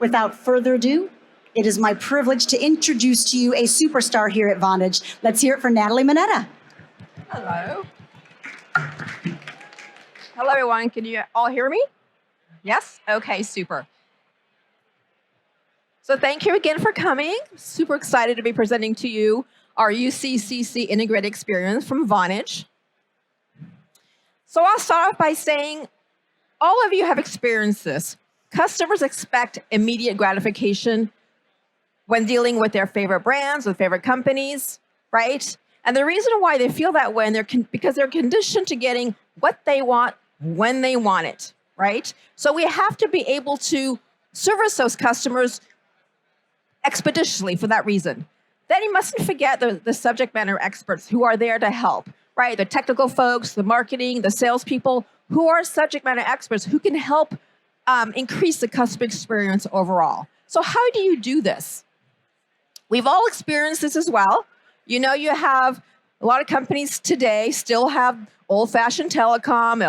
Without further ado, it is my privilege to introduce to you a superstar here at Vonage. Let's hear it for Natalie Mineta. Hello. Hello, everyone. Can you all hear me? Yes? Okay, super. So thank you again for coming. Super excited to be presenting to you our UCCC integrated experience from Vonage. So I'll start off by saying all of you have experienced this. Customers expect immediate gratification when dealing with their favorite brands, with favorite companies, right? And the reason why they feel that way, because they're conditioned to getting what they want when they want it, right? So we have to be able to service those customers expeditiously for that reason. Then you mustn't forget the subject matter experts who are there to help, right? The technical folks, the marketing, the salespeople, who are subject matter experts who can help increase the customer experience overall. So how do you do this? We've all experienced this as well. You know, you have a lot of companies today still have old-fashioned telecom.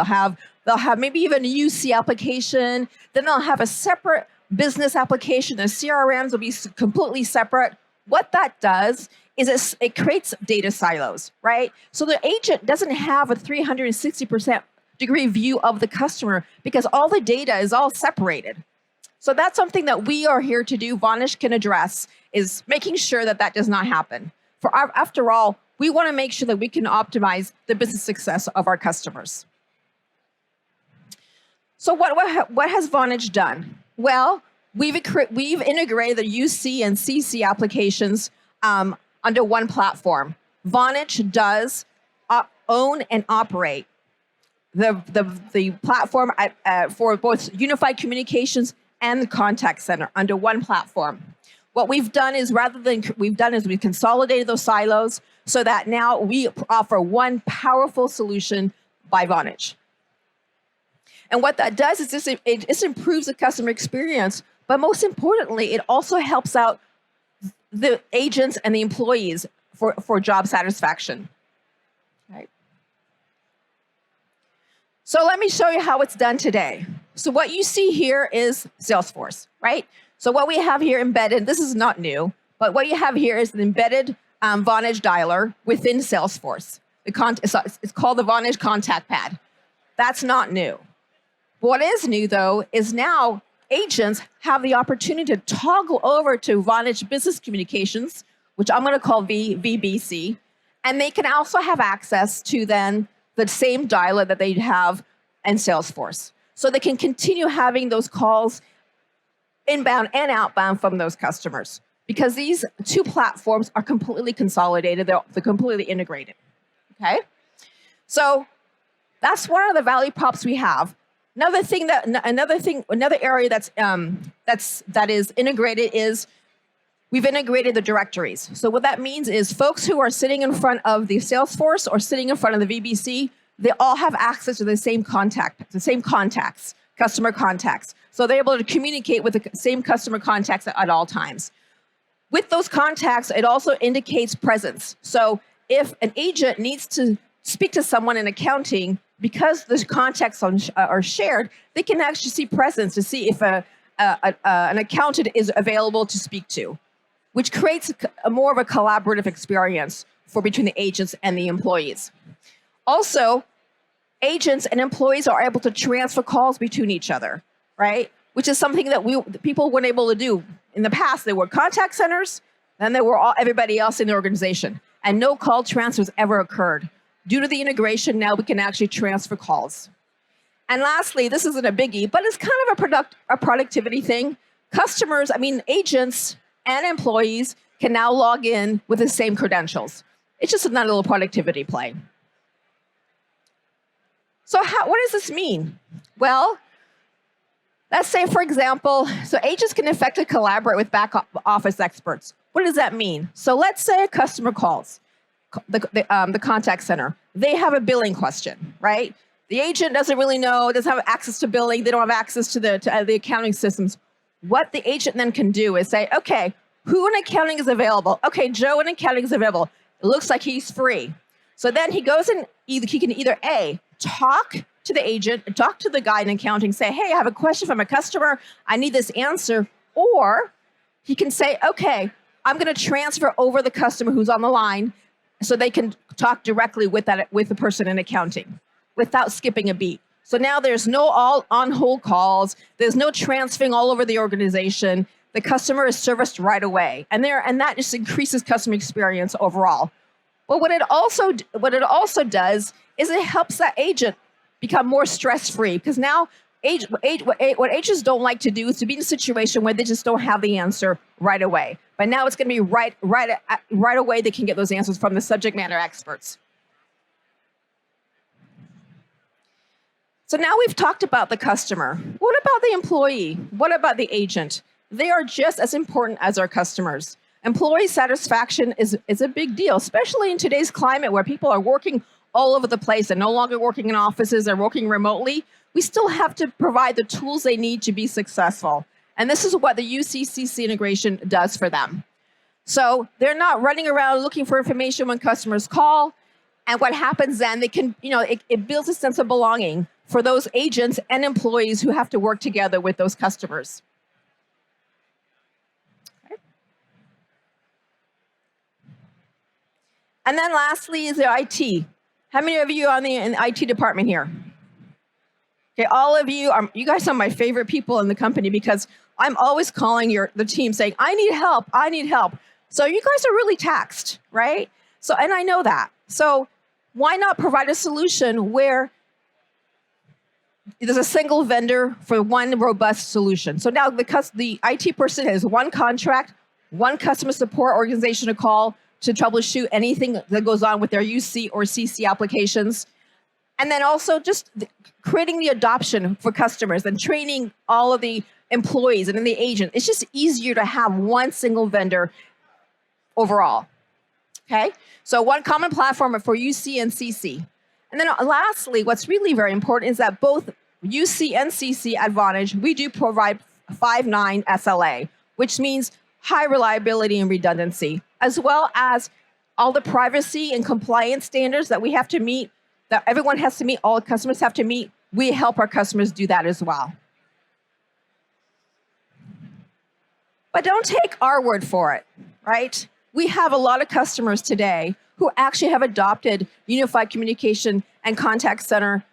They'll have maybe even a UC application. Then they'll have a separate business application. The CRMs will be completely separate. What that does is it creates data silos, right? So the agent doesn't have a 360% view of the customer because all the data is all separated. So that's something that we are here to do. Vonage can address is making sure that that does not happen. After all, we want to make sure that we can optimize the business success of our customers. So what has Vonage done? Well, we've integrated the UC and CC applications under one platform. Vonage does own and operate the platform for both unified communications and the contact center under one platform. What we've done is we've consolidated those silos so that now we offer one powerful solution by Vonage. And what that does is it improves the customer experience, but most importantly, it also helps out the agents and the employees for job satisfaction. Right. So let me show you how it's done today. So what you see here is Salesforce, right? So what we have here embedded, this is not new, but what you have here is an embedded Vonage dialer within Salesforce. It's called the Vonage Contact Pad. That's not new. What is new, though, is now agents have the opportunity to toggle over to Vonage Business Communications, which I'm going to call VBC, and they can also have access to then the same dialer that they have in Salesforce. So they can continue having those calls inbound and outbound from those customers because these two platforms are completely consolidated. They're completely integrated, okay? So that's one of the value props we have. Another area that is integrated is we've integrated the directories. So what that means is folks who are sitting in front of the Salesforce or sitting in front of the VBC, they all have access to the same contacts, customer contacts. So they're able to communicate with the same customer contacts at all times. With those contacts, it also indicates presence. So if an agent needs to speak to someone in accounting, because the contacts are shared, they can actually see presence to see if an accountant is available to speak to, which creates more of a collaborative experience between the agents and the employees. Also, agents and employees are able to transfer calls between each other, right? Which is something that people weren't able to do. In the past, there were contact centers, then there were everybody else in the organization, and no call transfers ever occurred. Due to the integration, now we can actually transfer calls. And lastly, this isn't a biggie, but it's kind of a productivity thing. Agents and employees can now log in with the same credentials. It's just another little productivity play. So what does this mean? Well, let's say, for example, so agents can effectively collaborate with back office experts. What does that mean? So let's say a customer calls the contact center. They have a billing question, right? The agent doesn't really know, doesn't have access to billing. They don't have access to the accounting systems. What the agent then can do is say, okay, who in accounting is available? Okay, Joe in accounting is available. It looks like he's free. So then he goes and he can either A, talk to the agent, talk to the guy in accounting, say, hey, I have a question from a customer. I need this answer. Or he can say, okay, I'm going to transfer over the customer who's on the line so they can talk directly with the person in accounting without skipping a beat. So now there's no all on hold calls. There's no transferring all over the organization. The customer is serviced right away. And that just increases customer experience overall. But what it also does is it helps that agent become more stress-free, because now what agents don't like to do is to be in a situation where they just don't have the answer right away. But now it's going to be right away. They can get those answers from the subject matter experts. So now we've talked about the customer. What about the employee? What about the agent? They are just as important as our customers. Employee satisfaction is a big deal, especially in today's climate where people are working all over the place and no longer working in offices, they're working remotely. We still have to provide the tools they need to be successful. And this is what the UCCC integration does for them. So they're not running around looking for information when customers call. And what happens then, they can, it builds a sense of belonging for those agents and employees who have to work together with those customers. Okay. And then lastly is the IT. How many of you are in the IT department here? Okay, all of you guys are my favorite people in the company, because I'm always calling the team saying, I need help, I need help. So you guys are really taxed, right? So, and I know that. So why not provide a solution where there's a single vendor for one robust solution? So now the IT person has one contract, one customer support organization to call to troubleshoot anything that goes on with their UC or CC applications. And then also just creating the adoption for customers and training all of the employees and then the agent. It's just easier to have one single vendor overall. Okay? So one common platform for UC and CC. And then lastly, what's really very important is that both UC and CC at Vonage, we do provide 5.9 SLA, which means high reliability and redundancy, as well as all the privacy and compliance standards that we have to meet, that everyone has to meet, all customers have to meet. We help our customers do that as well. But don't take our word for it, right? We have a lot of customers today who actually have adopted unified communication and contact center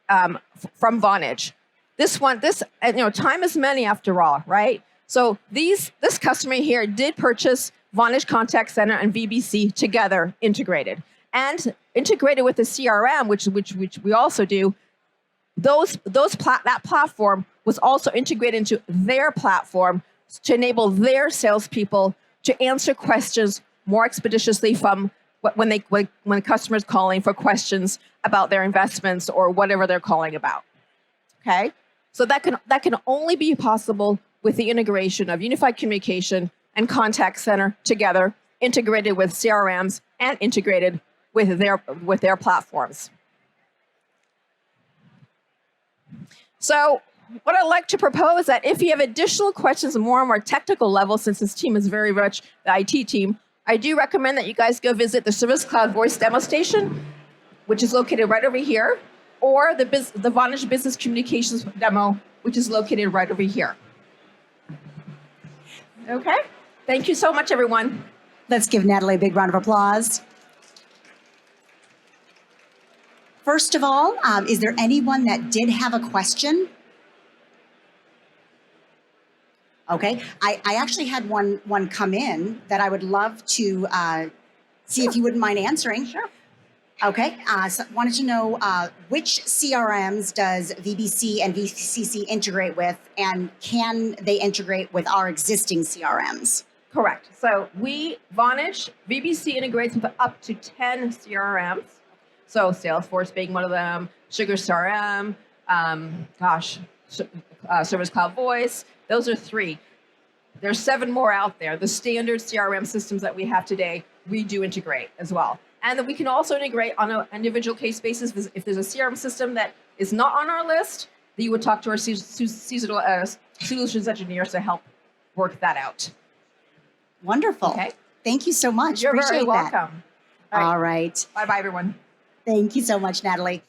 from Vonage. Time is money after all, right? So this customer here did purchase Vonage Contact Center and VBC together, integrated with the CRM, which we also do. That platform was also integrated into their platform to enable their salespeople to answer questions more expeditiously from when customers calling for questions about their investments or whatever they're calling about. Okay, so that can only be possible with the integration of unified communication and contact center together, integrated with CRMs and integrated with their platforms. So what I'd like to propose is that if you have additional questions more on more technical level, since this team is very much the IT team, I do recommend that you guys go visit the Service Cloud Voice Demo Station, which is located right over here, or the Vonage Business Communications Demo, which is located right over here. Okay? Thank you so much, everyone. Let's give Natalie a big round of applause. First of all, is there anyone that did have a question? Okay, I actually had one come in that I would love to see if you wouldn't mind answering. Sure. Okay, so wanted to know which CRMs does VBC and VCC integrate with, and can they integrate with our existing CRMs? Correct. So Vonage, VBC integrates with up to 10 CRMs. So Salesforce being one of them, Sugar CRM, Service Cloud Voice. Those are 3. There's 7 more out there. The standard CRM systems that we have today, we do integrate as well. And then we can also integrate on an individual case basis. If there's a CRM system that is not on our list, then you would talk to our solutions engineers to help work that out. Wonderful. Okay. Thank you so much. You're Appreciate very that. welcome. All right. Bye-bye, everyone. Thank you so much, Natalie.